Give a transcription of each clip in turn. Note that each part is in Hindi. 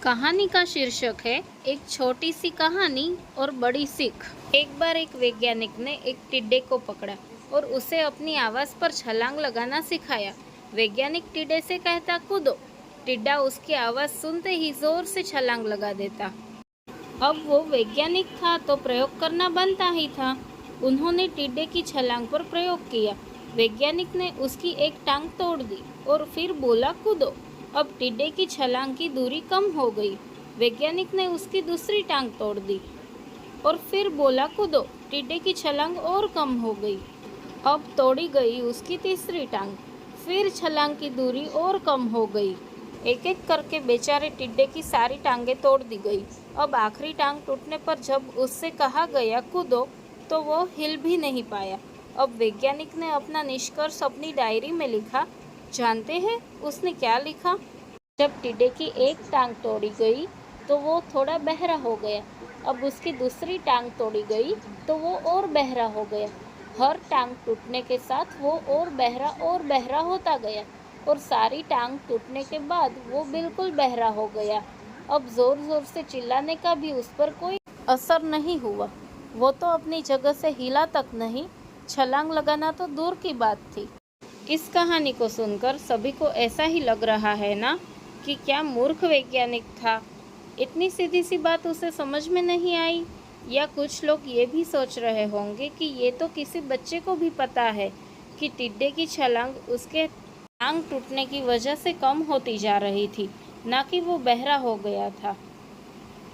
कहानी का शीर्षक है एक छोटी सी कहानी और बड़ी सीख। एक बार एक वैज्ञानिक ने एक टिड्डे को पकड़ा और उसे अपनी आवाज़ पर छलांग लगाना सिखाया। वैज्ञानिक टिड्डे से कहता, कूदो। टिड्डा उसकी आवाज़ सुनते ही जोर से छलांग लगा देता। अब वो वैज्ञानिक था तो प्रयोग करना बनता ही था। उन्होंने टिड्डे की छलांग पर प्रयोग किया। वैज्ञानिक ने उसकी एक टांग तोड़ दी और फिर बोला, कूदो। अब टिड्डे की छलांग की दूरी कम हो गई। वैज्ञानिक ने उसकी दूसरी टांग तोड़ दी और फिर बोला, कूदो। टिड्डे की छलांग और कम हो गई। अब तोड़ी गई उसकी तीसरी टांग, फिर छलांग की दूरी और कम हो गई। एक एक करके बेचारे टिड्डे की सारी टांगें तोड़ दी गई। अब आखिरी टांग टूटने पर जब उससे कहा गया, कूदो, तो वो हिल भी नहीं पाया। अब वैज्ञानिक ने अपना निष्कर्ष अपनी डायरी में लिखा। जानते हैं उसने क्या लिखा? जब टिड्डे की एक टांग तोड़ी गई तो वो थोड़ा बहरा हो गया। अब उसकी दूसरी टांग तोड़ी गई तो वो और बहरा हो गया। हर टांग टूटने के साथ वो और बहरा होता गया और सारी टांग टूटने के बाद वो बिल्कुल बहरा हो गया। अब जोर जोर से चिल्लाने का भी उस पर कोई असर नहीं हुआ। वो तो अपनी जगह से हिला तक नहीं, छलांग लगाना तो दूर की बात थी। इस कहानी को सुनकर सभी को ऐसा ही लग रहा है ना कि क्या मूर्ख वैज्ञानिक था। इतनी सीधी सी बात उसे समझ में नहीं आई। या कुछ लोग ये भी सोच रहे होंगे कि ये तो किसी बच्चे को भी पता है कि टिड्डे की छलांग उसके टांग टूटने की वजह से कम होती जा रही थी, ना कि वो बहरा हो गया था।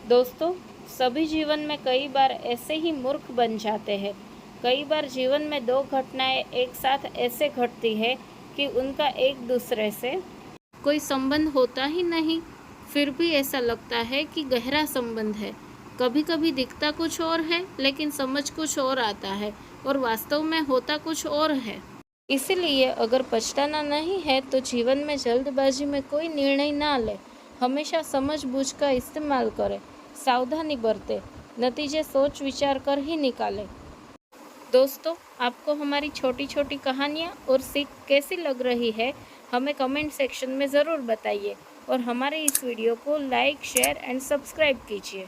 दोस्तों, सभी जीवन में कई बार ऐसे ही मूर्ख बन जाते हैं। कई बार जीवन में दो घटनाएं एक साथ ऐसे घटती है कि उनका एक दूसरे से कोई संबंध होता ही नहीं, फिर भी ऐसा लगता है कि गहरा संबंध है। कभी कभी दिखता कुछ और है लेकिन समझ कुछ और आता है और वास्तव में होता कुछ और है। इसीलिए अगर पछताना नहीं है तो जीवन में जल्दबाजी में कोई निर्णय ना ले। हमेशा समझ-बूझ का इस्तेमाल करें, सावधानी बरतें, नतीजे सोच विचार कर ही निकालें। दोस्तों, आपको हमारी छोटी छोटी कहानियाँ और सीख कैसी लग रही है, हमें कमेंट सेक्शन में ज़रूर बताइए और हमारे इस वीडियो को लाइक, शेयर एंड सब्सक्राइब कीजिए।